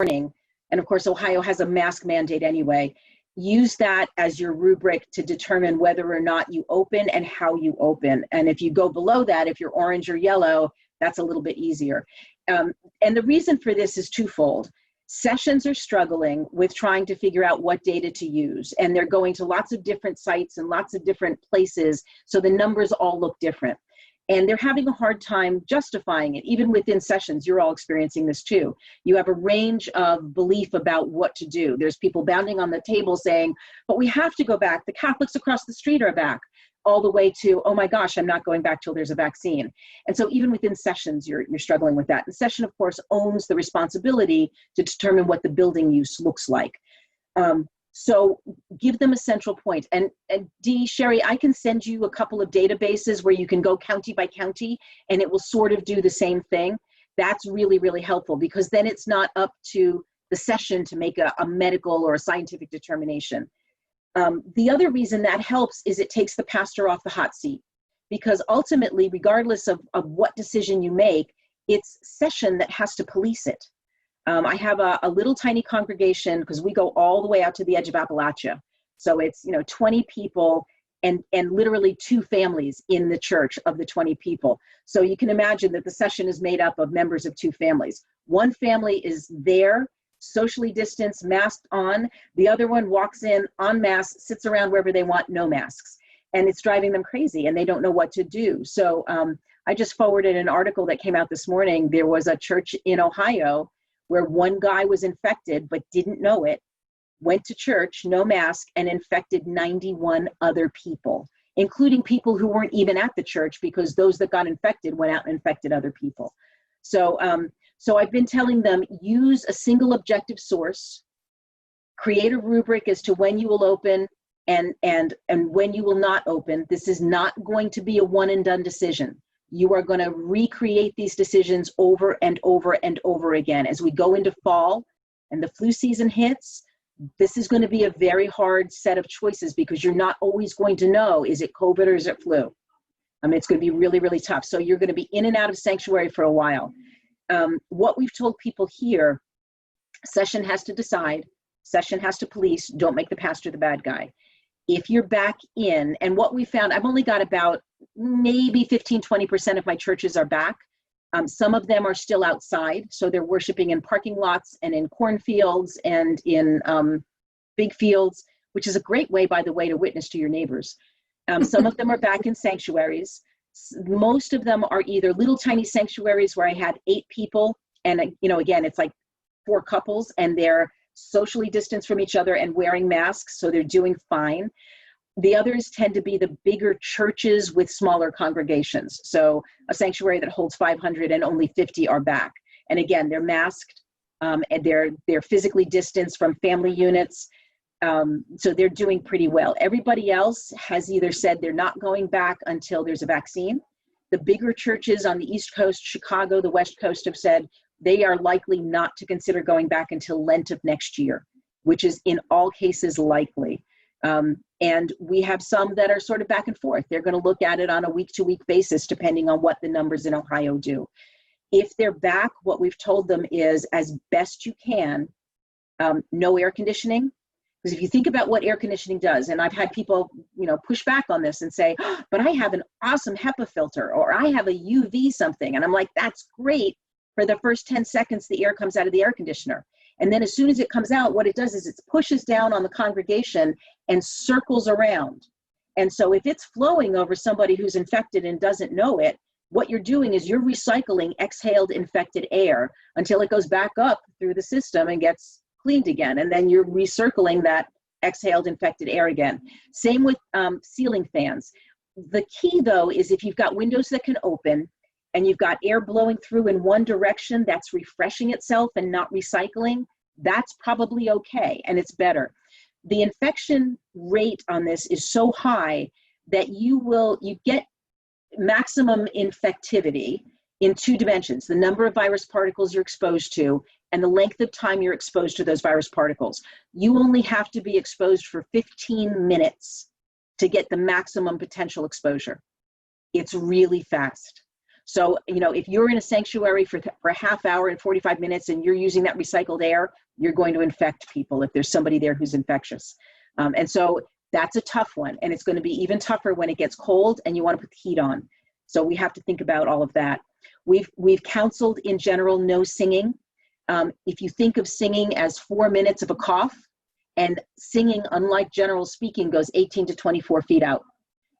morning, and of course, Ohio has a mask mandate anyway, use that as your rubric to determine whether or not you open and how you open. And if you go below that, if you're orange or yellow, that's a little bit easier. And the reason for this is twofold. Sessions are struggling with trying to figure out what data to use, and they're going to lots of different sites and lots of different places, so the numbers all look different. And they're having a hard time justifying it. Even within sessions, you're all experiencing this too. You have a range of belief about what to do. There's people pounding on the table saying, but we have to go back. The Catholics across the street are back. All the way to, oh my gosh, I'm not going back till there's a vaccine. And so even within sessions, you're struggling with that. And session, of course, owns the responsibility to determine what the building use looks like. So give them a central point. And Dee, Sherry, I can send you a couple of databases where you can go county by county and it will sort of do the same thing. That's really, really helpful, because then it's not up to the session to make a medical or a scientific determination. The other reason that helps is it takes the pastor off the hot seat, because ultimately, regardless of what decision you make, it's session that has to police it. I have a little tiny congregation, because we go all the way out to the edge of Appalachia. So it's 20 people and literally 2 families in the church of the 20 people. So you can imagine that the session is made up of members of 2 families. One family is there, socially distanced, masked on. The other one walks in en masse, sits around wherever they want, no masks. And it's driving them crazy and they don't know what to do. So I just forwarded an article that came out this morning. There was a church in Ohio where one guy was infected but didn't know it, went to church, no mask, and infected 91 other people, including people who weren't even at the church, because those that got infected went out and infected other people. So, so I've been telling them, use a single objective source, create a rubric as to when you will open and when you will not open. This is not going to be a one and done decision. You are going to recreate these decisions over and over and over again. As we go into fall and the flu season hits, this is going to be a very hard set of choices, because you're not always going to know, is it COVID or is it flu? It's going to be really, really tough. So you're going to be in and out of sanctuary for a while. What we've told people here, session has to decide, session has to police, don't make the pastor the bad guy. If you're back in, and what we found, I've only got about maybe 15–20% of my churches are back. Some of them are still outside, so they're worshiping in parking lots and in cornfields and in big fields, which is a great way, by the way, to witness to your neighbors. Some of them are back in sanctuaries. Most of them are either little tiny sanctuaries where I had 8 people, and again, it's like 4 couples, and they're socially distanced from each other and wearing masks, so they're doing fine. The others tend to be the bigger churches with smaller congregations. So a sanctuary that holds 500 and only 50 are back. And again, they're masked and they're physically distanced from family units. So they're doing pretty well. Everybody else has either said they're not going back until there's a vaccine. The bigger churches on the East Coast, Chicago, the West Coast, have said they are likely not to consider going back until Lent of next year, which is in all cases likely. And we have some that are sort of back and forth. They're going to look at it on a week-to-week basis, depending on what the numbers in Ohio do. If they're back, what we've told them is, as best you can, no air conditioning. Because if you think about what air conditioning does, and I've had people, push back on this and say, oh, but I have an awesome HEPA filter, or I have a UV something. And I'm like, that's great. For the first 10 seconds, the air comes out of the air conditioner. And then as soon as it comes out, what it does is it pushes down on the congregation and circles around. And so if it's flowing over somebody who's infected and doesn't know it, what you're doing is you're recycling exhaled infected air until it goes back up through the system and gets cleaned again. And then you're recircling that exhaled infected air again. Same with ceiling fans. The key, though, is if you've got windows that can open, and you've got air blowing through in one direction that's refreshing itself and not recycling, that's probably okay, and it's better. The infection rate on this is so high that you get maximum infectivity in 2 dimensions: the number of virus particles you're exposed to and the length of time you're exposed to those virus particles. You only have to be exposed for 15 minutes to get the maximum potential exposure. It's really fast. So, if you're in a sanctuary for a half hour and 45 minutes and you're using that recycled air, you're going to infect people if there's somebody there who's infectious. And so that's a tough one. And it's going to be even tougher when it gets cold and you want to put the heat on. So we have to think about all of that. We've counseled in general, no singing. If you think of singing as 4 minutes of a cough, and singing, unlike general speaking, goes 18 to 24 feet out.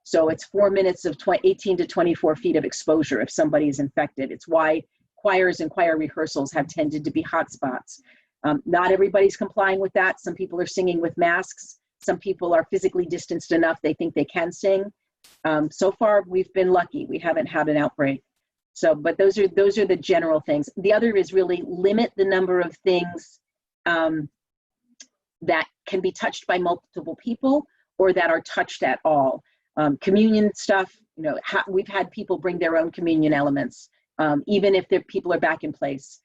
So it's 4 minutes of 18 to 24 feet of exposure if somebody is infected. It's why choirs and choir rehearsals have tended to be hot spots. Not everybody's complying with that. Some people are singing with masks. Some people are physically distanced enough they think they can sing. So far, we've been lucky. We haven't had an outbreak. So, but those are the general things. The other is really limit the number of things that can be touched by multiple people or that are touched at all. Communion stuff, we've had people bring their own communion elements, even if the people are back in place.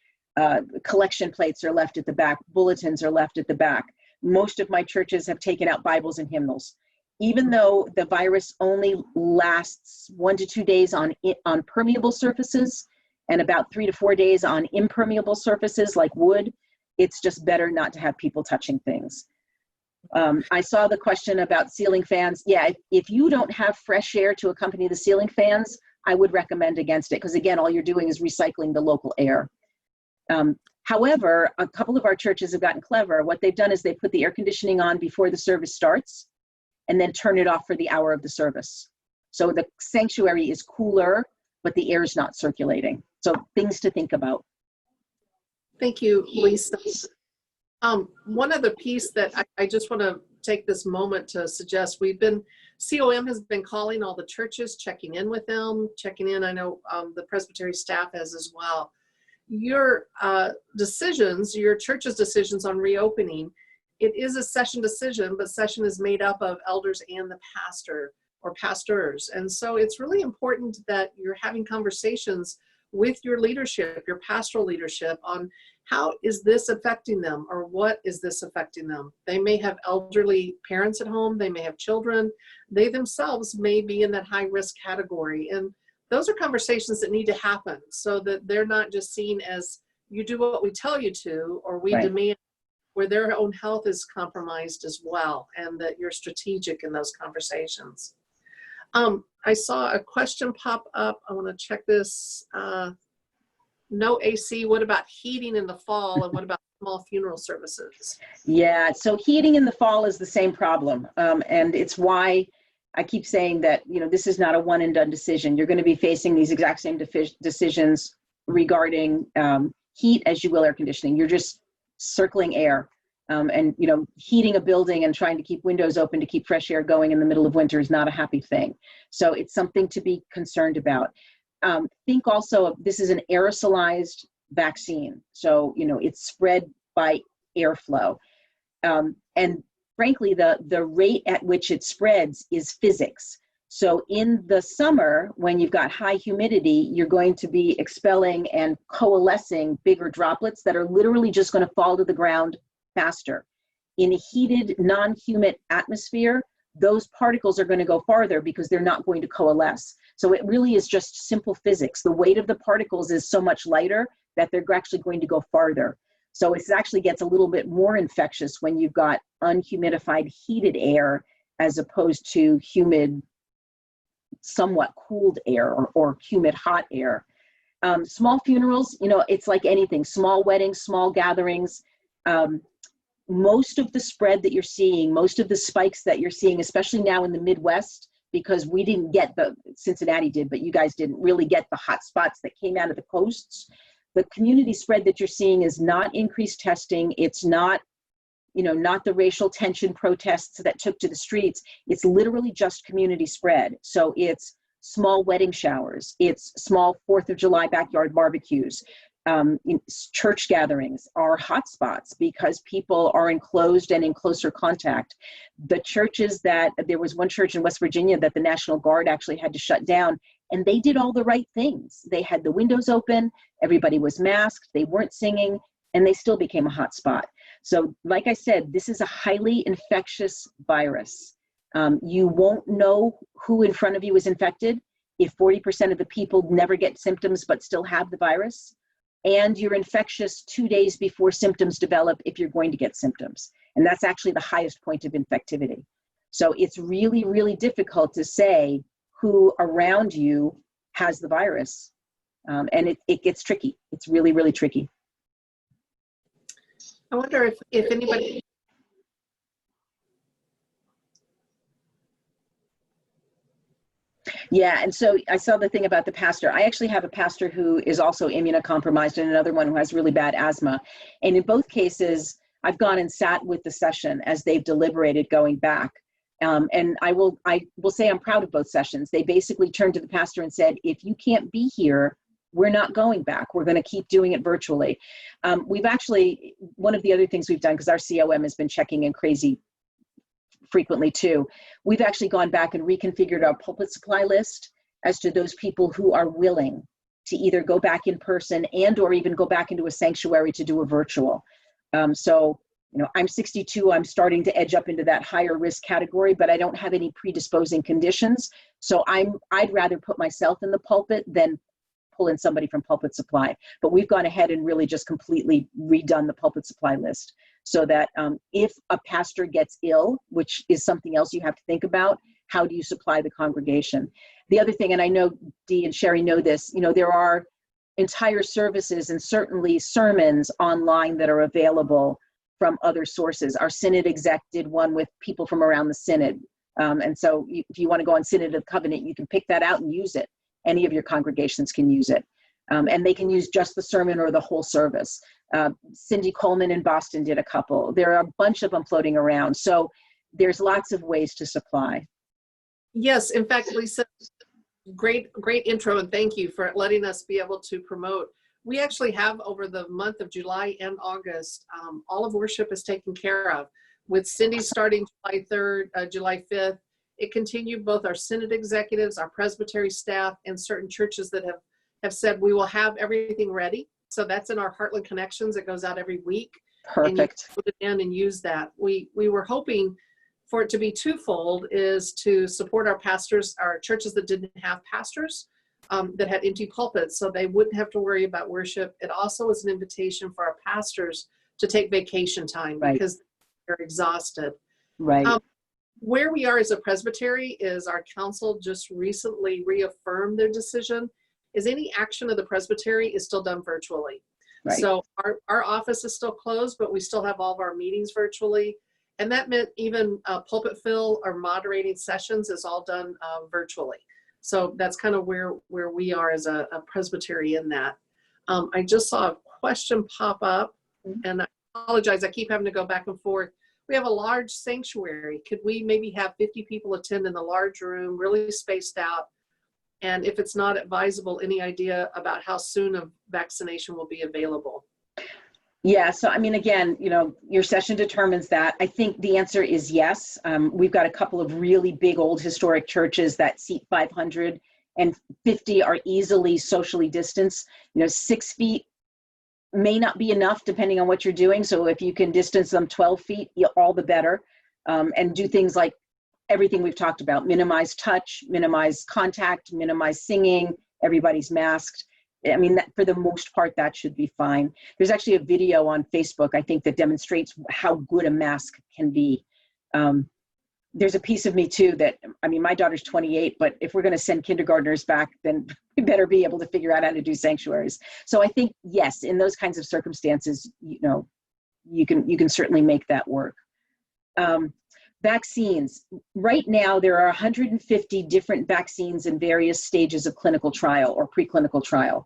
Collection plates are left at the back, bulletins are left at the back. Most of my churches have taken out Bibles and hymnals. Even though the virus only lasts 1 to 2 days on permeable surfaces and about 3 to 4 days on impermeable surfaces like wood, it's just better not to have people touching things. I saw the question about ceiling fans. Yeah, if you don't have fresh air to accompany the ceiling fans, I would recommend against it, because again, all you're doing is recycling the local air. However, a couple of our churches have gotten clever. What they've done is they put the air conditioning on before the service starts and then turn it off for the hour of the service. So the sanctuary is cooler, but the air is not circulating. So things to think about. Thank you, Lisa. One other piece that I just want to take this moment to suggest, COM has been calling all the churches, checking in with them, I know the Presbytery staff has as well. Your decisions, your church's decisions on reopening, it is a session decision, but session is made up of elders and the pastor or pastors. And so it's really important that you're having conversations with your leadership, your pastoral leadership, on how is this affecting them, or what is this affecting them? They may have elderly parents at home, they may have children, they themselves may be in that high risk category. And those are conversations that need to happen so that they're not just seen as you do what we tell you to, or we demand, where their own health is compromised as well, and that you're strategic in those conversations. I saw a question pop up. I want to check this. No AC. What about heating in the fall? And what about small funeral services? Yeah, so heating in the fall is the same problem. And it's why I keep saying that, this is not a one and done decision. You're going to be facing these exact same decisions regarding heat as you will air conditioning. You're just circling air. And heating a building and trying to keep windows open to keep fresh air going in the middle of winter is not a happy thing. So it's something to be concerned about. Think also, this is an aerosolized vaccine. So, it's spread by airflow. And frankly, the rate at which it spreads is physics. So in the summer, when you've got high humidity, you're going to be expelling and coalescing bigger droplets that are literally just going to fall to the ground faster. In a heated, non-humid atmosphere, those particles are going to go farther because they're not going to coalesce. So it really is just simple physics. The weight of the particles is so much lighter that they're actually going to go farther. So it actually gets a little bit more infectious when you've got unhumidified heated air as opposed to humid, somewhat cooled air or humid hot air. Small funerals, it's like anything, small weddings, small gatherings. Most of the spread that you're seeing, most of the spikes that you're seeing, especially now in the Midwest, because we didn't get Cincinnati did, but you guys didn't really get the hot spots that came out of the coasts. The community spread that you're seeing is not increased testing. It's not, not the racial tension protests that took to the streets. It's literally just community spread. So it's small wedding showers. It's small 4th of July backyard barbecues. Church gatherings are hotspots because people are enclosed and in closer contact. The churches there was one church in West Virginia that the National Guard actually had to shut down, and they did all the right things. They had the windows open, everybody was masked, they weren't singing, and they still became a hotspot. So like I said, this is a highly infectious virus. You won't know who in front of you is infected. if 40% of the people never get symptoms but still have the virus, and you're infectious 2 days before symptoms develop if you're going to get symptoms. And that's actually the highest point of infectivity. So it's really, really difficult to say who around you has the virus. And it gets tricky. It's really, really tricky. I wonder if anybody. Yeah, and so I saw the thing about the pastor. I actually have a pastor who is also immunocompromised and another one who has really bad asthma. And in both cases, I've gone and sat with the session as they've deliberated going back. And I will say I'm proud of both sessions. They basically turned to the pastor and said, if you can't be here, we're not going back. We're going to keep doing it virtually. We've actually, one of the other things we've done, because our COM has been checking in crazy frequently too, we've actually gone back and reconfigured our pulpit supply list as to those people who are willing to either go back in person and or even go back into a sanctuary to do a virtual. So, you know, I'm 62, I'm starting to edge up into that higher risk category, but I don't have any predisposing conditions. So I'd rather put myself in the pulpit than pull in somebody from pulpit supply. But we've gone ahead and really just completely redone the pulpit supply list so that if a pastor gets ill, which is something else you have to think about, how do you supply the congregation? The other thing, and I know Dee and Sherry know this, you know, there are entire services and certainly sermons online that are available from other sources. Our Synod exec did one with people from around the Synod. And so if you want to go on Synod of Covenant, you can pick that out and use it. Any of your congregations can use it. And they can use just the sermon or the whole service. Cindy Coleman in Boston did a couple. There are a bunch of them floating around. So there's lots of ways to supply. Yes, in fact, Lisa, great intro, and thank you for letting us be able to promote. We actually have, over the month of July and August, all of worship is taken care of. With Cindy starting July 3rd, July 5th, it continued both our Synod executives, our presbytery staff, and certain churches that have said we will have everything ready. So that's in our Heartland Connections. It goes out every week. Perfect. And you can put it in and use that. We were hoping for it to be twofold, is to support our pastors, our churches that didn't have pastors, that had empty pulpits, so they wouldn't have to worry about worship. It also is an invitation for our pastors to take vacation time, right, because they're exhausted. Right. Where we are as a presbytery is our council just recently reaffirmed their decision, is any action of the presbytery is still done virtually. Right. So our office is still closed, but we still have all of our meetings virtually. And that meant even pulpit fill or moderating sessions is all done virtually. So that's kind of where we are as a presbytery in that. I just saw a question pop up, and I apologize, I keep having to go back and forth. We have a large sanctuary. Could we maybe have 50 people attend in the large room, really spaced out? And if it's not advisable, any idea about how soon a vaccination will be available? Yeah, so I mean, again, you know, your session determines that. I think the answer is yes. We've got a couple of really big old historic churches that seat 500, and 50 are easily socially distanced. You know, 6 feet may not be enough depending on what you're doing. So if you can distance them 12 feet, all the better. And do things like everything we've talked about: minimize touch, minimize contact, minimize singing, everybody's masked. I mean, that, for the most part, that should be fine. There's actually a video on Facebook, I think, that demonstrates how good a mask can be. There's a piece of me too that, I mean, my daughter's 28, but if we're going to send kindergartners back, then we better be able to figure out how to do sanctuaries. So I think, yes, in those kinds of circumstances, you know, you can certainly make that work. Vaccines. Right now, there are 150 different vaccines in various stages of clinical trial or preclinical trial.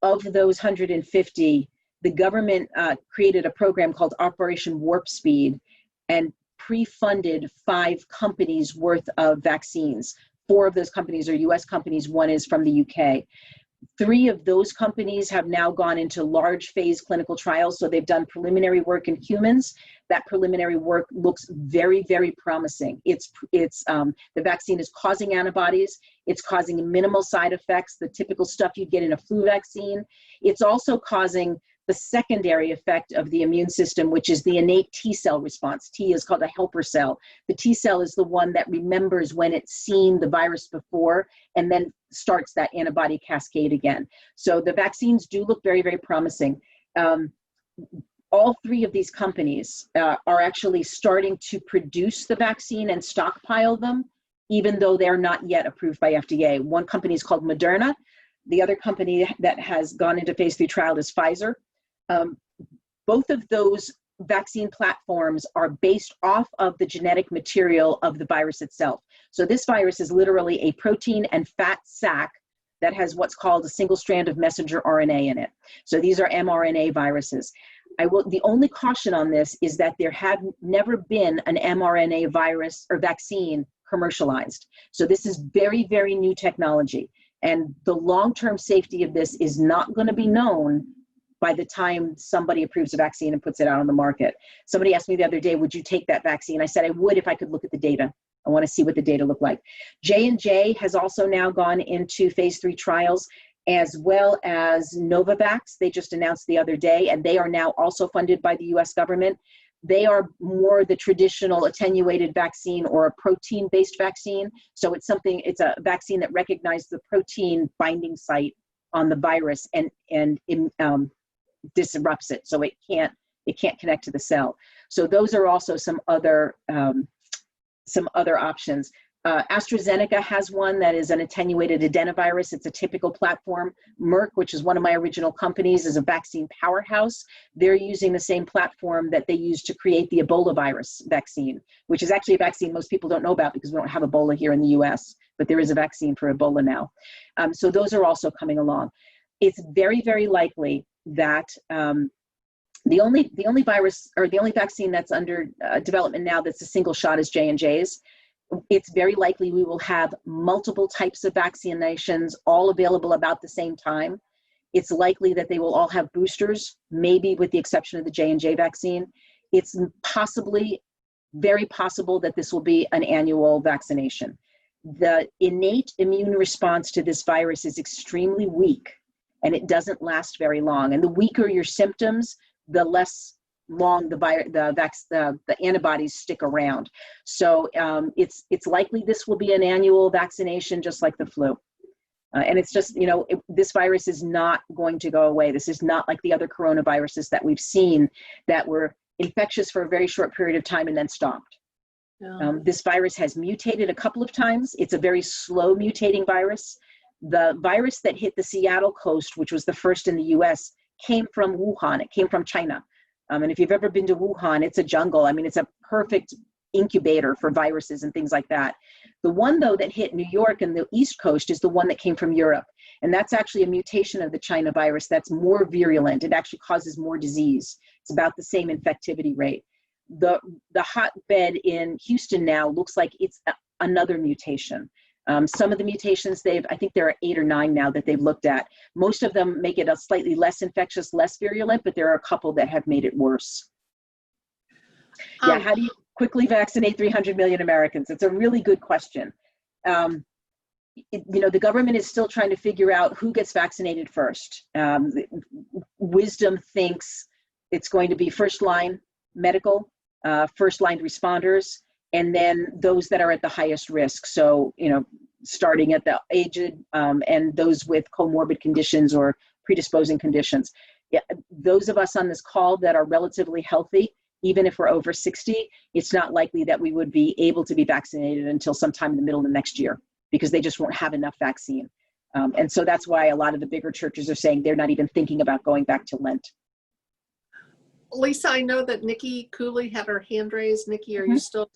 Of those 150, the government created a program called Operation Warp Speed and pre-funded 5 companies worth of vaccines. 4 of those companies are US companies, 1 is from the UK. 3 of those companies have now gone into large phase clinical trials. So they've done preliminary work in humans. That preliminary work looks very, very promising. The vaccine is causing antibodies. It's causing minimal side effects, the typical stuff you'd get in a flu vaccine. It's also causing the secondary effect of the immune system, which is the innate T cell response. T is called a helper cell. The T cell is the one that remembers when it's seen the virus before and then starts that antibody cascade again. So the vaccines do look very, very promising. All three of these companies are actually starting to produce the vaccine and stockpile them, even though they're not yet approved by FDA. One company is called Moderna. The other company that has gone into phase 3 trial is Pfizer. Both of those vaccine platforms are based off of the genetic material of the virus itself. So this virus is literally a protein and fat sac that has what's called a single strand of messenger RNA in it. So these are mRNA viruses. The only caution on this is that there have never been an mRNA virus or vaccine commercialized. So this is very, very new technology. And the long-term safety of this is not going to be known by the time somebody approves a vaccine and puts it out on the market. Somebody asked me the other day, would you take that vaccine? I said I would if I could look at the data. I want to see what the data look like. J&J has also now gone into phase 3 trials, as well as Novavax. They just announced the other day, and they are now also funded by the US government. They are more the traditional attenuated vaccine or a protein-based vaccine. So it's a vaccine that recognizes the protein binding site on the virus and disrupts it, so it can't connect to the cell. So those are also some other options. AstraZeneca has one that is an attenuated adenovirus. It's a typical platform. Merck, which is one of my original companies, is a vaccine powerhouse. They're using the same platform that they used to create the Ebola virus vaccine, which is actually a vaccine most people don't know about because we don't have Ebola here in the US, but there is a vaccine for Ebola now. So those are also coming along. It's very, very likely that the only virus or the only vaccine that's under development now that's a single shot is J&J's. It's very likely we will have multiple types of vaccinations all available about the same time. It's likely that they will all have boosters, maybe with the exception of the J&J vaccine. It's very possible that this will be an annual vaccination. The innate immune response to this virus is extremely weak, and it doesn't last very long. And the weaker your symptoms, the less long the antibodies stick around. So it's likely this will be an annual vaccination, just like the flu. And it's just, this virus is not going to go away. This is not like the other coronaviruses that we've seen that were infectious for a very short period of time and then stopped. Yeah. This virus has mutated a couple of times. It's a very slow mutating virus. The virus that hit the Seattle coast, which was the first in the US, came from Wuhan. It came from China. And if you've ever been to Wuhan, it's a jungle. I mean, it's a perfect incubator for viruses and things like that. The one, though, that hit New York and the East Coast is the one that came from Europe. And that's actually a mutation of the China virus that's more virulent. It actually causes more disease. It's about the same infectivity rate. The hotbed in Houston now looks like it's another mutation. Some of the mutations I think there are 8 or 9 now that they've looked at. Most of them make it a slightly less infectious, less virulent, but there are a couple that have made it worse. Yeah, how do you quickly vaccinate 300 million Americans? It's a really good question. The government is still trying to figure out who gets vaccinated first. Wisdom thinks it's going to be first-line medical, first-line responders, and then those that are at the highest risk. So, starting at the aged and those with comorbid conditions or predisposing conditions. Yeah, those of us on this call that are relatively healthy, even if we're over 60, it's not likely that we would be able to be vaccinated until sometime in the middle of next year because they just won't have enough vaccine. And so that's why a lot of the bigger churches are saying they're not even thinking about going back to Lent. Lisa, I know that Nikki Cooley had her hand raised. Nikki, are you still?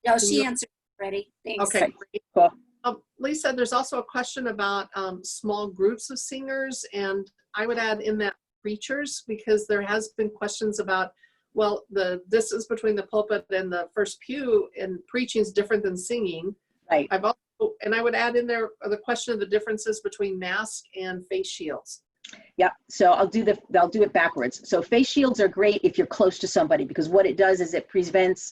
No, she answered already. Thanks. Okay, great. Cool. Lisa, there's also a question about small groups of singers, and I would add in that preachers, because there has been questions about, well, the distance between the pulpit and the first pew and preaching is different than singing. Right. And I would add in there the question of the differences between masks and face shields. Yeah, so I'll do it backwards. So face shields are great if you're close to somebody, because what it does is it prevents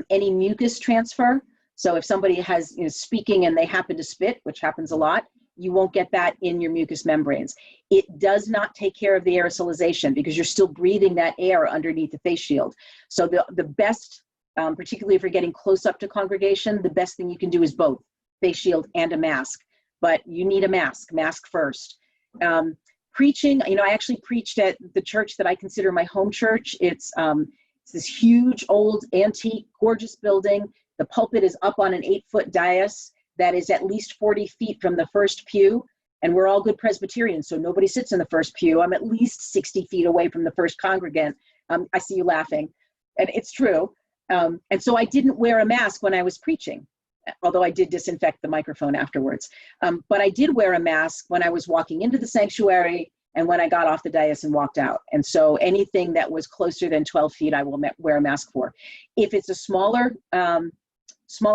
any mucus transfer. So if somebody has speaking and they happen to spit, which happens a lot, you won't get that in your mucous membranes. It does not take care of the aerosolization because you're still breathing that air underneath the face shield. So the best, particularly if you're getting close up to congregation, the best thing you can do is both face shield and a mask. But you need a mask first. Preaching, I actually preached at the church that I consider my home church. It's this huge, old, antique, gorgeous building. The pulpit is up on an 8-foot dais that is at least 40 feet from the first pew. And we're all good Presbyterians, so nobody sits in the first pew. I'm at least 60 feet away from the first congregant. I see you laughing, and it's true. And so I didn't wear a mask when I was preaching, although I did disinfect the microphone afterwards. But I did wear a mask when I was walking into the sanctuary and when I got off the dais and walked out. And so anything that was closer than 12 feet, I will wear a mask for. If it's a smaller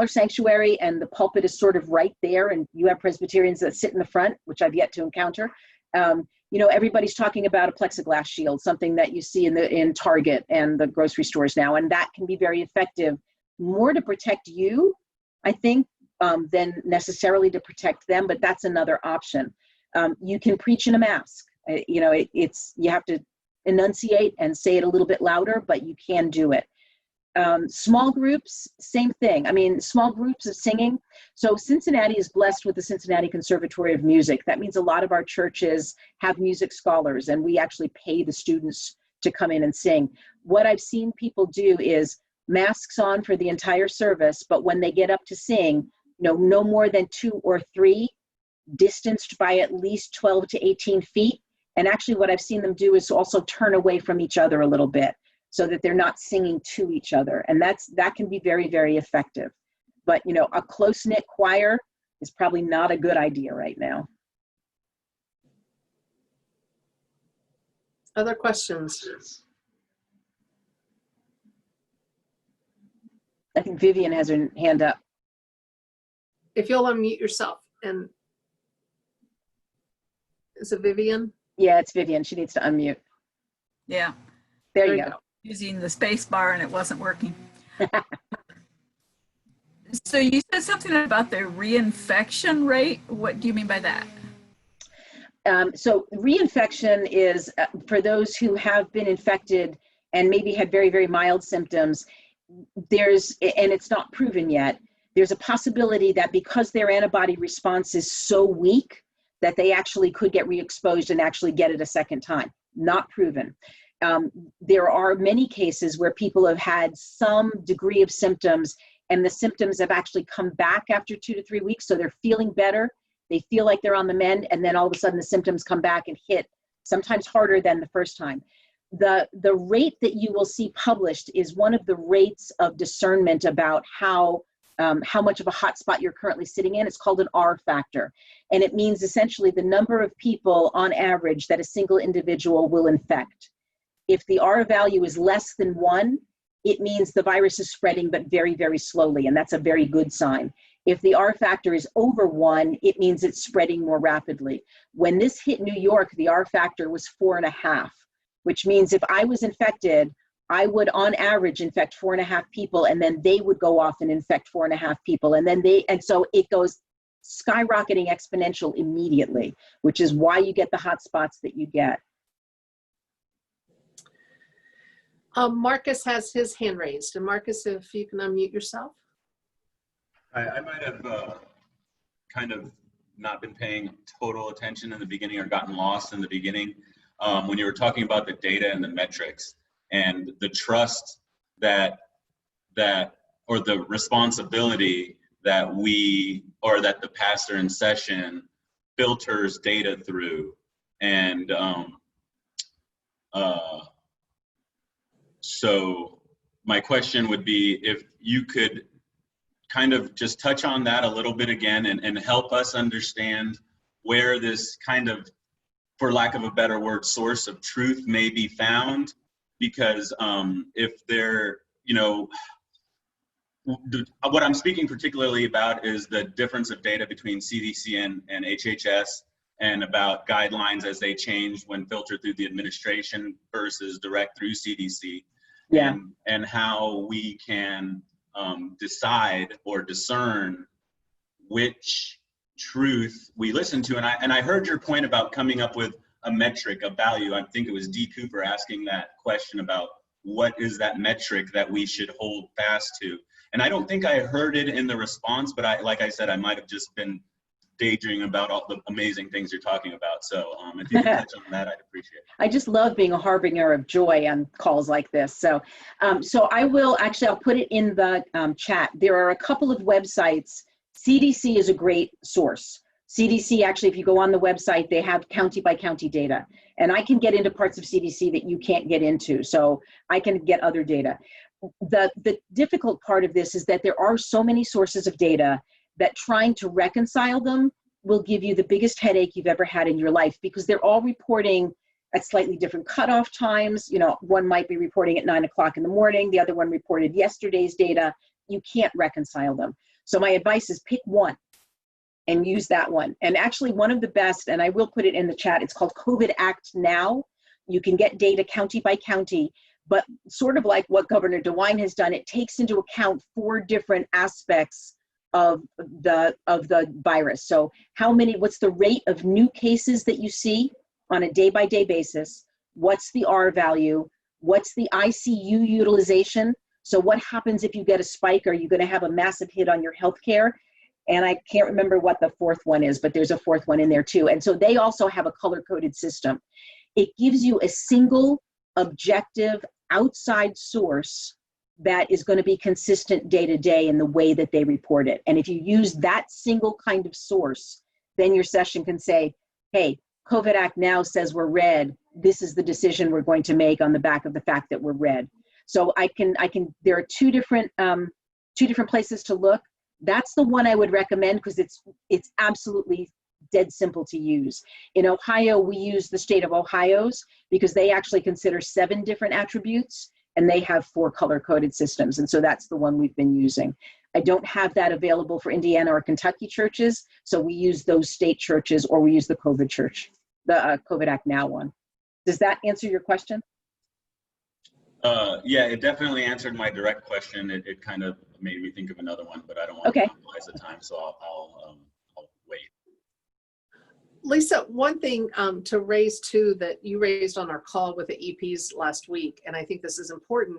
sanctuary and the pulpit is sort of right there and you have Presbyterians that sit in the front, which I've yet to encounter, everybody's talking about a plexiglass shield, something that you see in Target and the grocery stores now, and that can be very effective, more to protect you, I think, than necessarily to protect them, but that's another option. You can preach in a mask. You have to enunciate and say it a little bit louder, but you can do it. Small groups, same thing. Small groups of singing. So Cincinnati is blessed with the Cincinnati Conservatory of Music. That means a lot of our churches have music scholars, and we actually pay the students to come in and sing. What I've seen people do is masks on for the entire service, but when they get up to sing, no more than 2 or 3, distanced by at least 12 to 18 feet. And actually what I've seen them do is also turn away from each other a little bit so that they're not singing to each other. And that can be very, very effective. But, a close-knit choir is probably not a good idea right now. Other questions? I think Vivian has her hand up. If you'll unmute yourself. And is it Vivian? Yeah, it's Vivian. She needs to unmute. Yeah. There you go. Using the space bar and it wasn't working. So you said something about the reinfection rate. What do you mean by that? So reinfection is for those who have been infected and maybe had very, very mild symptoms. And it's not proven yet, there's a possibility that because their antibody response is so weak that they actually could get re-exposed and actually get it a second time. Not proven. There are many cases where people have had some degree of symptoms and the symptoms have actually come back after 2 to 3 weeks. So they're feeling better. They feel like they're on the mend, and then all of a sudden the symptoms come back and hit, sometimes harder than the first time. The rate that you will see published is one of the rates of discernment about how much of a hot spot you're currently sitting in. It's called an R factor. And it means essentially the number of people on average that a single individual will infect. If the R value is less than 1, it means the virus is spreading, but very, very slowly. And that's a very good sign. If the R factor is over 1, it means it's spreading more rapidly. When this hit New York, the R factor was 4.5, which means if I was infected, I would on average infect 4.5 people, and then they would go off and infect 4.5 people. And so it goes skyrocketing exponential immediately, which is why you get the hot spots that you get. Marcus has his hand raised. And Marcus, if you can unmute yourself. I might have kind of not been paying total attention in the beginning or gotten lost in the beginning when you were talking about the data and the metrics and the trust that or the responsibility that that the pastor in session filters data through. And so my question would be if you could kind of just touch on that a little bit again and help us understand where this kind of, for lack of a better word, source of truth may be found. Because if there, what I'm speaking particularly about is the difference of data between CDC and HHS, and about guidelines as they change when filtered through the administration versus direct through CDC. Yeah. And how we can decide or discern which truth we listen to. And I heard your point about coming up with a metric, a value. I think it was D. Cooper asking that question about what is that metric that we should hold fast to. And I don't think I heard it in the response, but like I said, I might have just been daydreaming about all the amazing things you're talking about. So if you could touch on that, I'd appreciate it. I just love being a harbinger of joy on calls like this. So, I will actually, I'll put it in the chat. There are a couple of websites. CDC is a great source. CDC, actually, if you go on the website, they have county by county data. And I can get into parts of CDC that you can't get into. So I can get other data. The difficult part of this is that there are so many sources of data that trying to reconcile them will give you the biggest headache you've ever had in your life, because they're all reporting at slightly different cutoff times. You know, one might be reporting at 9 o'clock in the morning, the other one reported yesterday's data. You can't reconcile them. So my advice is pick one and use that one. And actually one of the best, and I will put it in the chat, it's called COVID Act Now. You can get data county by county, but sort of like what Governor DeWine has done, it takes into account 4 different aspects of the virus. So what's the rate of new cases that you see on a day-by-day basis? What's the R value? What's the ICU utilization? So what happens if you get a spike? Are you going to have a massive hit on your healthcare? And I can't remember what the 4th one is, but there's a 4th one in there too. And so they also have a color-coded system. It gives you a single, objective, outside source that is going to be consistent day to day in the way that they report it. And if you use that single kind of source, then your session can say, hey, COVID Act Now says we're red. This is the decision we're going to make on the back of the fact that we're red. So there are two different places to look. That's the one I would recommend because it's absolutely dead simple to use. In Ohio, we use the state of Ohio's because they actually consider 7 different attributes and they have 4 color-coded systems. And so that's the one we've been using. I don't have that available for Indiana or Kentucky churches. So we use those state churches or we use the COVID Act Now one. Does that answer your question? Yeah, it definitely answered my direct question. It kind of made me think of another one, but I don't want Okay. to monopolize the time, so I'll wait. Lisa, one thing to raise too that you raised on our call with the EPs last week, and I think this is important,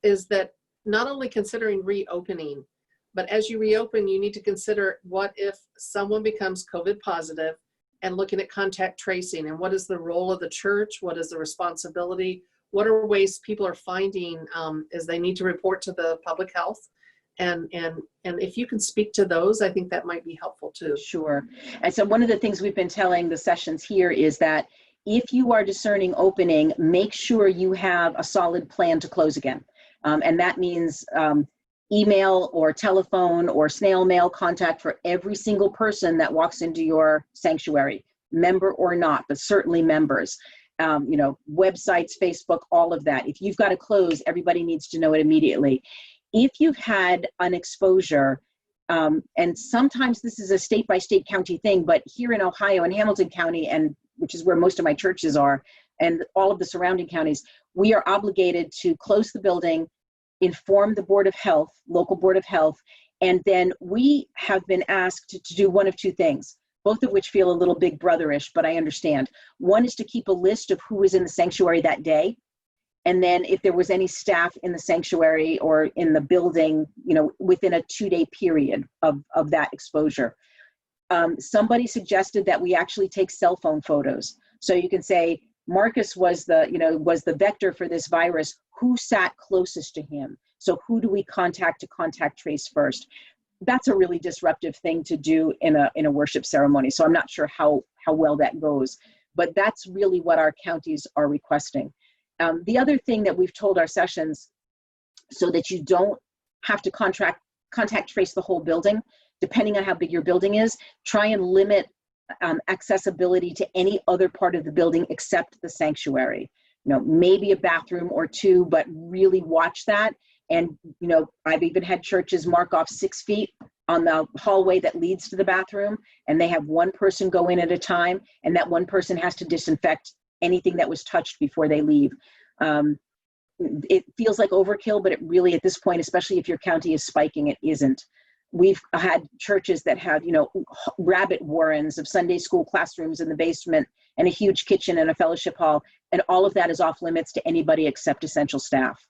is that not only considering reopening, but as you reopen, you need to consider what if someone becomes COVID positive and looking at contact tracing and what is the role of the church, what is the responsibility, what are ways people are finding as they need to report to the public health. And if you can speak to those, I think that might be helpful too. Sure. And so one of the things we've been telling the sessions here is that if you are discerning opening, make sure you have a solid plan to close again. And that means email or telephone or snail mail contact for every single person that walks into your sanctuary, member or not, but certainly members. Websites, Facebook, all of that. If you've got to close, everybody needs to know it immediately. If you've had an exposure, and sometimes this is a state-by-state county thing, but here in Ohio and Hamilton County, and which is where most of my churches are, and all of the surrounding counties, we are obligated to close the building, inform the Board of Health, local Board of Health, and then we have been asked to do one of 2 things, both of which feel a little big brotherish, but I understand. One is to keep a list of who was in the sanctuary that day. And then if there was any staff in the sanctuary or in the building, within a 2-day period of that exposure. Somebody suggested that we actually take cell phone photos. So you can say, Marcus was the vector for this virus. Who sat closest to him? So who do we contact to contact trace first? That's a really disruptive thing to do in a worship ceremony. So I'm not sure how well that goes, but that's really what our counties are requesting. The other thing that we've told our sessions, so that you don't have to contact trace the whole building, depending on how big your building is, try and limit accessibility to any other part of the building except the sanctuary. Maybe a bathroom or 2, but really watch that. And, I've even had churches mark off 6 feet on the hallway that leads to the bathroom, and they have one person go in at a time, and that one person has to disinfect anything that was touched before they leave. It feels like overkill, but it really, at this point, especially if your county is spiking, it isn't. We've had churches that had, rabbit warrens of Sunday school classrooms in the basement and a huge kitchen and a fellowship hall. And all of that is off limits to anybody except essential staff.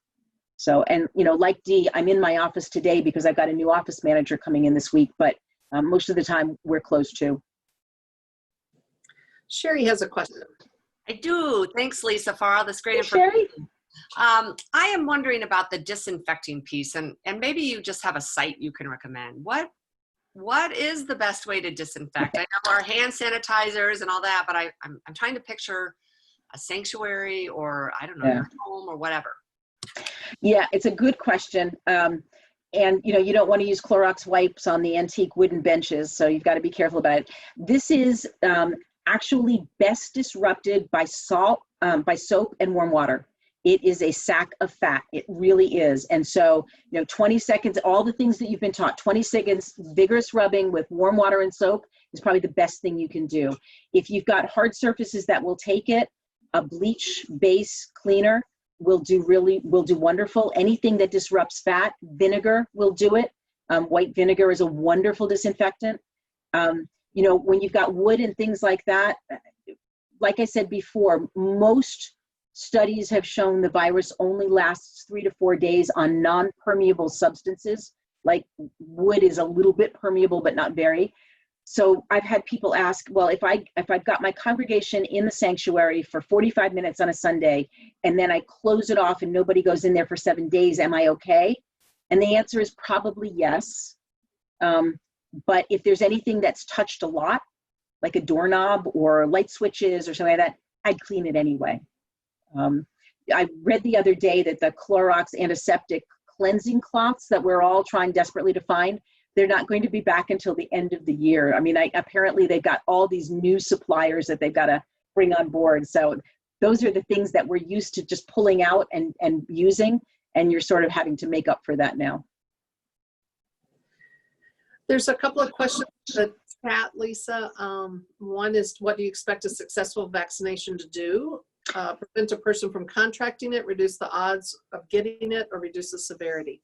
So, and, like Dee, I'm in my office today because I've got a new office manager coming in this week, but most of the time we're closed too. Sherry has a question. I do. Thanks, Lisa, for all this great Hey, information. Sherry? I am wondering about the disinfecting piece, and maybe you just have a site you can recommend. What is the best way to disinfect? I know our hand sanitizers and all that, but I'm trying to picture a sanctuary or, I don't know, your home or whatever. Yeah, it's a good question. And you don't want to use Clorox wipes on the antique wooden benches, so you've got to be careful about it. This is actually best disrupted by soap and warm water. It is a sack of fat. It really is. And so, 20 seconds, all the things that you've been taught, 20 seconds vigorous rubbing with warm water and soap is probably the best thing you can do. If you've got hard surfaces that will take it, a bleach base cleaner will do wonderful. Anything that disrupts fat, vinegar will do it. White vinegar is a wonderful disinfectant. When you've got wood and things like that, like I said before, most studies have shown the virus only lasts 3 to 4 days on non-permeable substances. Like wood is a little bit permeable, but not very. So I've had people ask, well, if I've got my congregation in the sanctuary for 45 minutes on a Sunday, and then I close it off and nobody goes in there for 7 days, am I okay? And the answer is probably yes. But if there's anything that's touched a lot, like a doorknob or light switches or something like that, I'd clean it anyway. I read the other day that the Clorox antiseptic cleansing cloths that we're all trying desperately to find, they're not going to be back until the end of the year. I mean, apparently they've got all these new suppliers that they've got to bring on board. So those are the things that we're used to just pulling out and using, and you're sort of having to make up for that now. There's a couple of questions in the chat, Lisa. One is, what do you expect a successful vaccination to do? Prevent a person from contracting it, reduce the odds of getting it, or reduce the severity?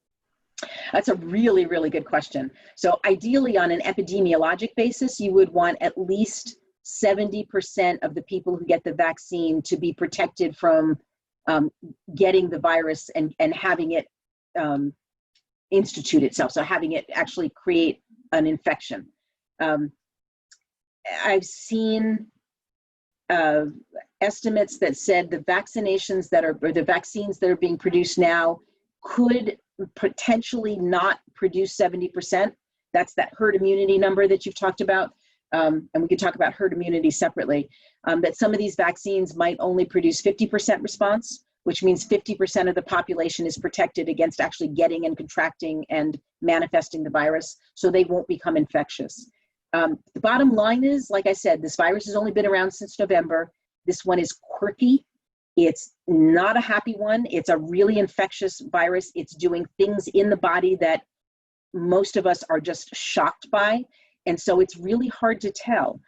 That's a really, really good question. So ideally, on an epidemiologic basis, you would want at least 70% of the people who get the vaccine to be protected from getting the virus and having it institute itself, so having it actually create an infection. I've seen estimates that said the vaccines that are being produced now could potentially not produce 70%. That's that herd immunity number that you've talked about. And we could talk about herd immunity separately. That some of these vaccines might only produce 50% response, which means 50% of the population is protected against actually getting and contracting and manifesting the virus, so they won't become infectious. The bottom line is, like I said, this virus has only been around since November. This one is quirky. It's not a happy one. It's a really infectious virus. It's doing things in the body that most of us are just shocked by. And so it's really hard to tell.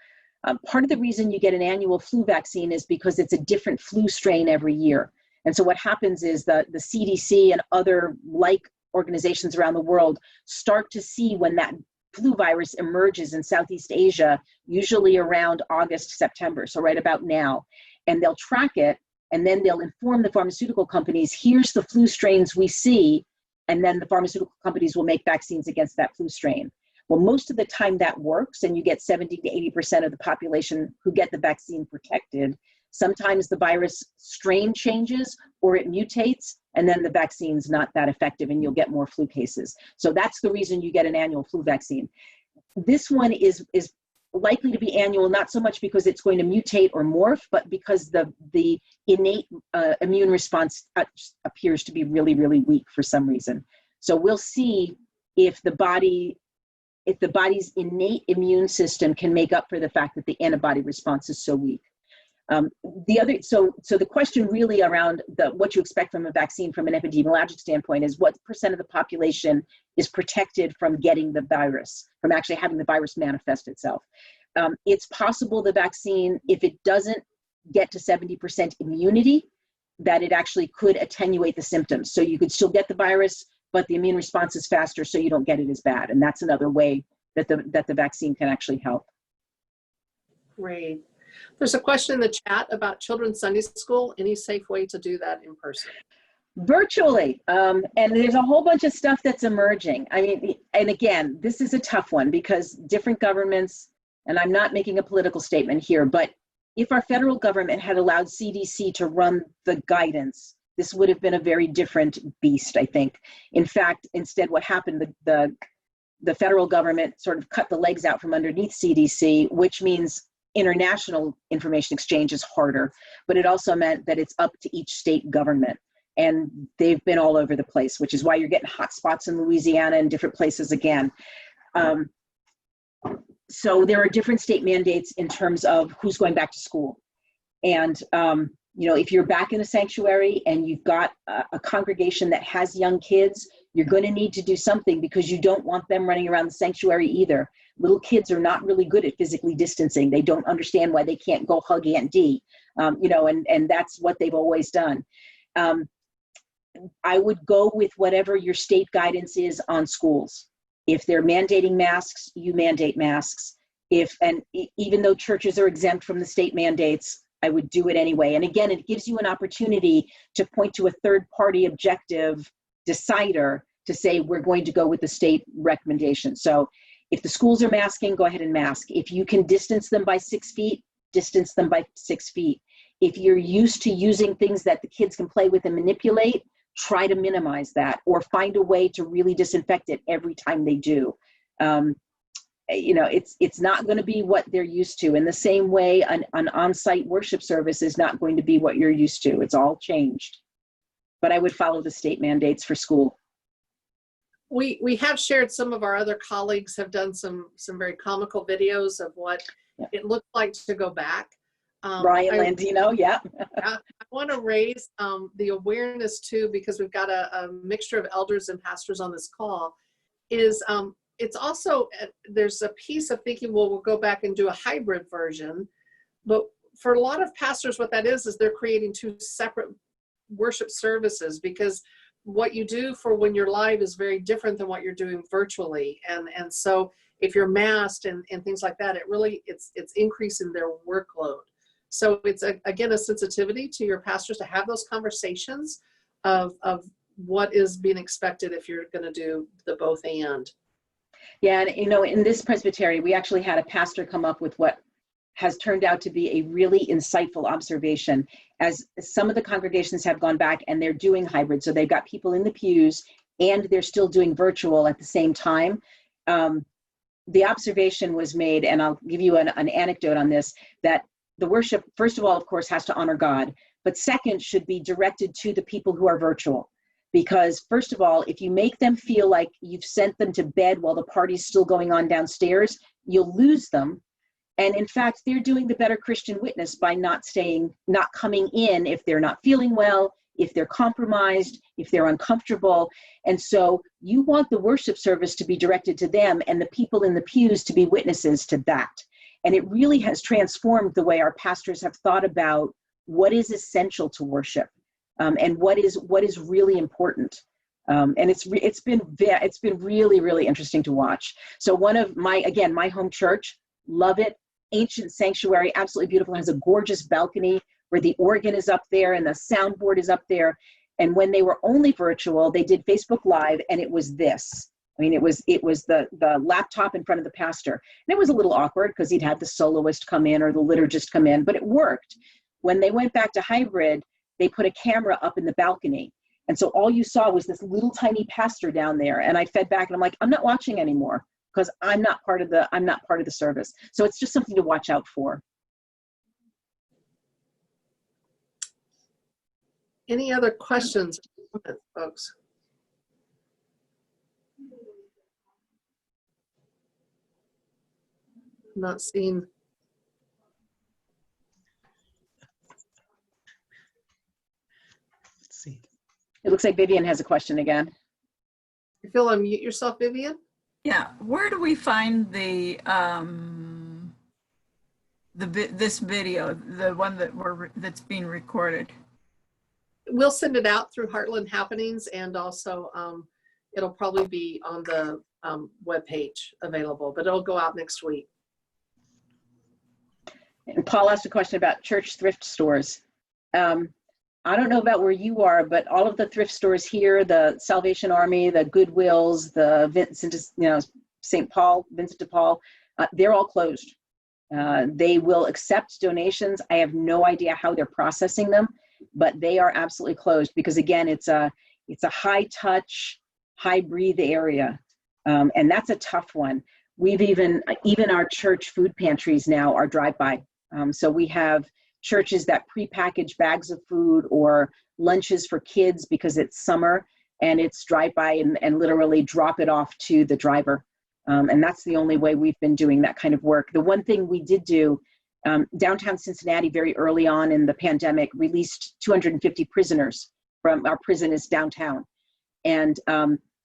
Part of the reason you get an annual flu vaccine is because it's a different flu strain every year. And so what happens is the CDC and other like organizations around the world start to see when that flu virus emerges in Southeast Asia, usually around August, September, so right about now. And they'll track it, and then they'll inform the pharmaceutical companies, here's the flu strains we see, and then the pharmaceutical companies will make vaccines against that flu strain. Well, most of the time that works, and you get 70 to 80% of the population who get the vaccine protected. Sometimes the virus strain changes or it mutates, and then the vaccine's not that effective and you'll get more flu cases. So that's the reason you get an annual flu vaccine. This one is likely to be annual, not so much because it's going to mutate or morph, but because the innate immune response appears to be really, really weak for some reason. So we'll see if the body's innate immune system can make up for the fact that the antibody response is so weak. So the question really around what you expect from a vaccine from an epidemiologic standpoint is what percent of the population is protected from getting the virus, from actually having the virus manifest itself. It's possible the vaccine, if it doesn't get to 70% immunity, that it actually could attenuate the symptoms. So you could still get the virus, but the immune response is faster, so you don't get it as bad. And that's another way that the vaccine can actually help. Great. There's a question in the chat about children's Sunday school. Any safe way to do that in person? Virtually. And there's a whole bunch of stuff that's emerging. I mean, and again, this is a tough one because different governments, and I'm not making a political statement here, but if our federal government had allowed CDC to run the guidance, this would have been a very different beast, I think. In fact, instead what happened, the federal government sort of cut the legs out from underneath CDC, which means international information exchange is harder, but it also meant that it's up to each state government. And they've been all over the place, which is why you're getting hot spots in Louisiana and different places again. So there are different state mandates in terms of who's going back to school. And, you know, if you're back in a sanctuary and you've got a congregation that has young kids, you're going to need to do something because you don't want them running around the sanctuary either. Little kids are not really good at physically distancing. They don't understand why they can't go hug Aunt D, you know, and that's what they've always done. I would go with whatever your state guidance is on schools. If they're mandating masks, you mandate masks. Even though churches are exempt from the state mandates, I would do it anyway. And again, it gives you an opportunity to point to a third-party objective decider to say, we're going to go with the state recommendation. So if the schools are masking, go ahead and mask. If you can distance them by 6 feet, distance them by 6 feet. If you're used to using things that the kids can play with and manipulate, try to minimize that or find a way to really disinfect it every time they do. You know, it's not going to be what they're used to. In the same way, an on-site worship service is not going to be what you're used to. It's all changed. But I would follow the state mandates for school. We have shared, some of our other colleagues have done some very comical videos of what it looked like to go back. Ryan Landino, yeah. I want to raise the awareness too, because we've got a mixture of elders and pastors on this call, is it's also, there's a piece of thinking, well, we'll go back and do a hybrid version. But for a lot of pastors, what that is they're creating two separate worship services, because what you do for when you're live is very different than what you're doing virtually. And so if you're masked and things like that, it's increasing their workload. So it's again a sensitivity to your pastors to have those conversations of what is being expected if you're going to do the both and. Yeah, and you know, in this presbytery, we actually had a pastor come up with what has turned out to be a really insightful observation, as some of the congregations have gone back and they're doing hybrid. So they've got people in the pews and they're still doing virtual at the same time. The observation was made, and I'll give you an anecdote on this, that the worship, first of all, of course, has to honor God, but second, should be directed to the people who are virtual. Because first of all, if you make them feel like you've sent them to bed while the party's still going on downstairs, you'll lose them. And in fact, they're doing the better Christian witness by not coming in if they're not feeling well, if they're compromised, if they're uncomfortable. And so you want the worship service to be directed to them and the people in the pews to be witnesses to that. And it really has transformed the way our pastors have thought about what is essential to worship, and what is really important. And it's been really, really interesting to watch. So one of my home church, love it, ancient sanctuary, absolutely beautiful, has a gorgeous balcony where the organ is up there and the soundboard is up there. And when they were only virtual, they did Facebook Live, and it was this. I mean, it was the laptop in front of the pastor. And it was a little awkward because he'd had the soloist come in or the liturgist come in, but it worked. When they went back to hybrid, they put a camera up in the balcony. And so all you saw was this little tiny pastor down there. And I fed back and I'm like, I'm not watching anymore because I'm not part of the service. So it's just something to watch out for. Any other questions, folks? Not seen. Let's see. It looks like Vivian has a question again. You feel unmute yourself, Vivian? Yeah, where do we find this video, the one that's being recorded? We'll send it out through Heartland Happenings, and also it'll probably be on the webpage available, but it'll go out next week. And Paul asked a question about church thrift stores. I don't know about where you are, but all of the thrift stores here, the Salvation Army, the Goodwills, the Vincent, St. Paul, Vincent de Paul, they're all closed. They will accept donations. I have no idea how they're processing them, but they are absolutely closed because, again, it's a high touch, high breathe area, and that's a tough one. We've even our church food pantries now are drive-by. So we have churches that prepackage bags of food or lunches for kids because it's summer, and it's drive-by and literally drop it off to the driver. And that's the only way we've been doing that kind of work. The one thing we did do, downtown Cincinnati very early on in the pandemic released 250 prisoners from our prison is downtown. And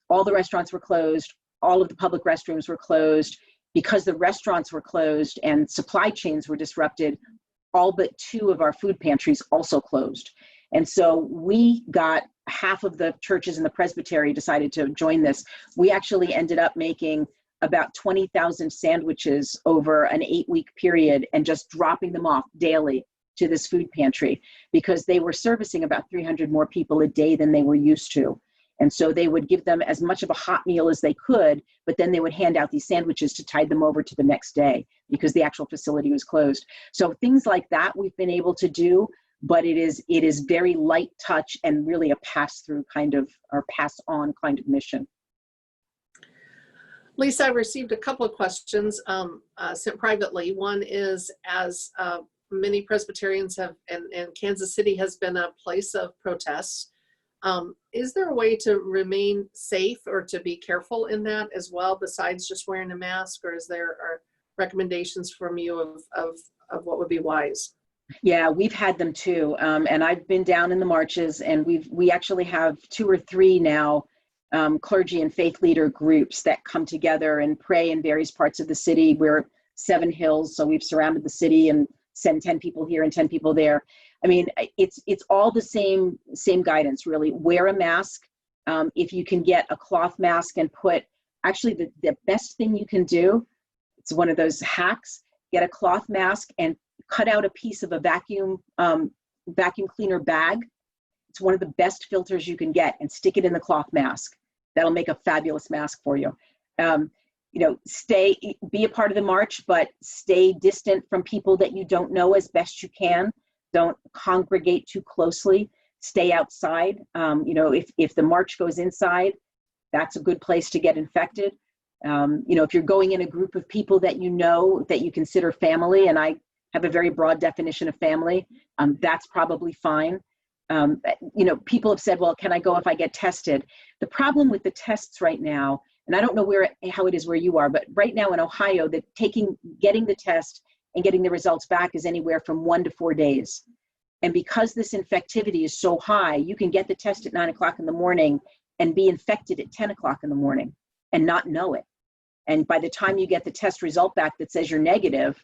all the restaurants were closed. All of the public restrooms were closed. Because the restaurants were closed and supply chains were disrupted, all but 2 of our food pantries also closed. And so we got half of the churches in the presbytery decided to join this. We actually ended up making about 20,000 sandwiches over an 8-week period and just dropping them off daily to this food pantry because they were servicing about 300 more people a day than they were used to. And so they would give them as much of a hot meal as they could, but then they would hand out these sandwiches to tide them over to the next day because the actual facility was closed. So things like that we've been able to do, but it is very light touch and really a pass-through kind of, or pass-on kind of mission. Lisa, I received a couple of questions sent privately. One is, as many Presbyterians have, and Kansas City has been a place of protests, is there a way to remain safe or to be careful in that as well, besides just wearing a mask, or is there recommendations from you of what would be wise? Yeah, we've had them too. And I've been down in the marches, and we actually have 2 or 3 now clergy and faith leader groups that come together and pray in various parts of the city. We're 7 hills, so we've surrounded the city and send 10 people here and 10 people there. I mean, it's all the same guidance, really. Wear a mask. If you can get a cloth mask and actually the best thing you can do, it's one of those hacks, get a cloth mask and cut out a piece of a vacuum cleaner bag. It's one of the best filters you can get, and stick it in the cloth mask. That'll make a fabulous mask for you. Be a part of the march, but stay distant from people that you don't know as best you can. Don't congregate too closely. Stay outside. If the march goes inside, that's a good place to get infected. If you're going in a group of people that you know, that you consider family, and I have a very broad definition of family, that's probably fine. People have said, well, can I go if I get tested? The problem with the tests right now, and I don't know how it is where you are, but right now in Ohio, getting the test and getting the results back is anywhere from 1 to 4 days. And because this infectivity is so high, you can get the test at 9 o'clock in the morning and be infected at 10 o'clock in the morning and not know it. And by the time you get the test result back that says you're negative,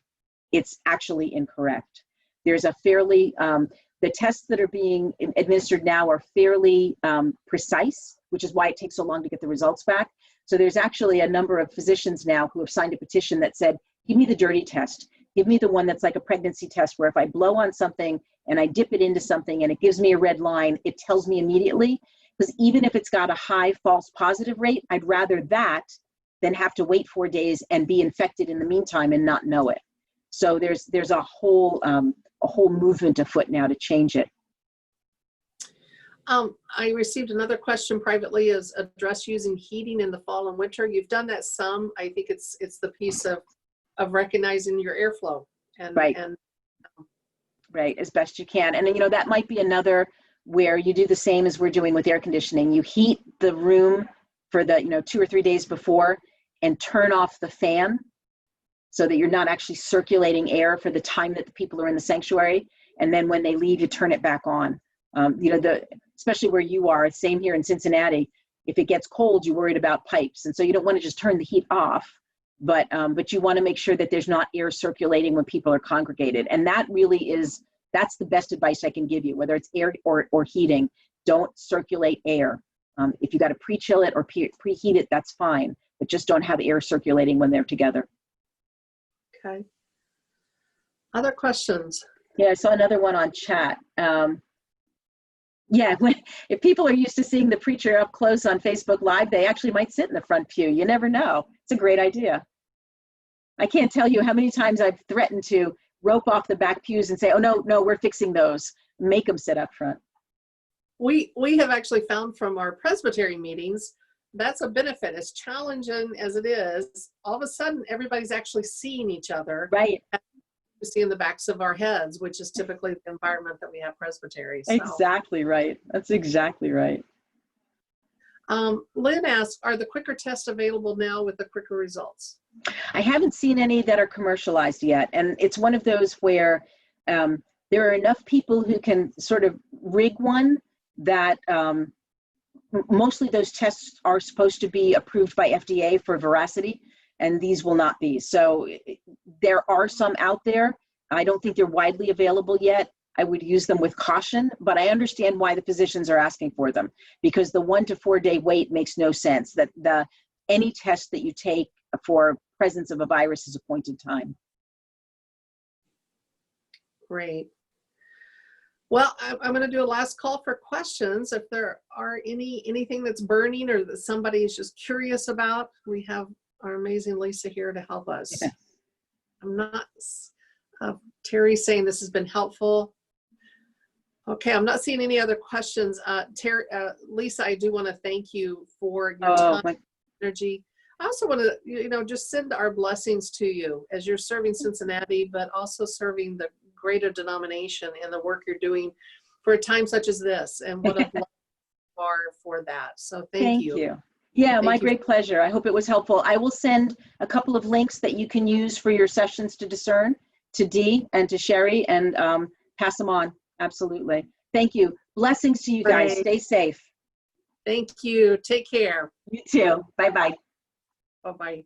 it's actually incorrect. There's a fairly, the tests that are being administered now are fairly precise, which is why it takes so long to get the results back. So there's actually a number of physicians now who have signed a petition that said, give me the dirty test. Give me the one that's like a pregnancy test, where if I blow on something and I dip it into something and it gives me a red line, it tells me immediately. Because even if it's got a high false positive rate, I'd rather that than have to wait 4 days and be infected in the meantime and not know it. So there's a whole movement afoot now to change it. I received another question privately, is address using heating in the fall and winter. You've done that some. I think it's the piece of recognizing your airflow and right. Right, as best you can. And that might be another where you do the same as we're doing with air conditioning. You heat the room for the 2 or 3 days before and turn off the fan so that you're not actually circulating air for the time that the people are in the sanctuary. And then when they leave, you turn it back on. Especially where you are, same here in Cincinnati, if it gets cold, you're worried about pipes. And so you don't want to just turn the heat off, but you want to make sure that there's not air circulating when people are congregated. And that really that's the best advice I can give you, whether it's air or heating. Don't circulate air. If you got to pre-chill it or preheat it, that's fine, but just don't have air circulating when they're together. Okay. Other questions? Yeah, I saw another one on chat. Yeah, if people are used to seeing the preacher up close on Facebook Live, they actually might sit in the front pew. You never know. It's a great idea. I can't tell you how many times I've threatened to rope off the back pews and say, oh, no, we're fixing those. Make them sit up front. We have actually found from our presbytery meetings, that's a benefit. As challenging as it is, all of a sudden everybody's actually seeing each other. Right. We see in the backs of our heads, which is typically the environment that we have presbytery. So. Exactly right. That's exactly right. Lynn asks, are the quicker tests available now with the quicker results? I haven't seen any that are commercialized yet. And it's one of those where there are enough people who can sort of rig one that mostly those tests are supposed to be approved by FDA for veracity, and these will not be. So there are some out there. I don't think they're widely available yet. I would use them with caution, but I understand why the physicians are asking for them, because the 1 to 4 day wait makes no sense. That any test that you take for presence of a virus is a point in time. Great. Well, I'm going to do a last call for questions. If there are anything that's burning or that somebody is just curious about, we have our amazing Lisa here to help us. Yeah. I'm not, Terry saying this has been helpful. Okay, I'm not seeing any other questions. Terry, Lisa, I do want to thank you for your time and energy. I also want to, just send our blessings to you as you're serving Cincinnati, but also serving the greater denomination and the work you're doing for a time such as this. And what a blessing you are for that. So thank you. Yeah, my great pleasure. I hope it was helpful. I will send a couple of links that you can use for your sessions to discern to Dee and to Sherry, and pass them on. Absolutely. Thank you. Blessings to you guys. Stay safe. Thank you. Take care. You too. Bye-bye. Bye-bye.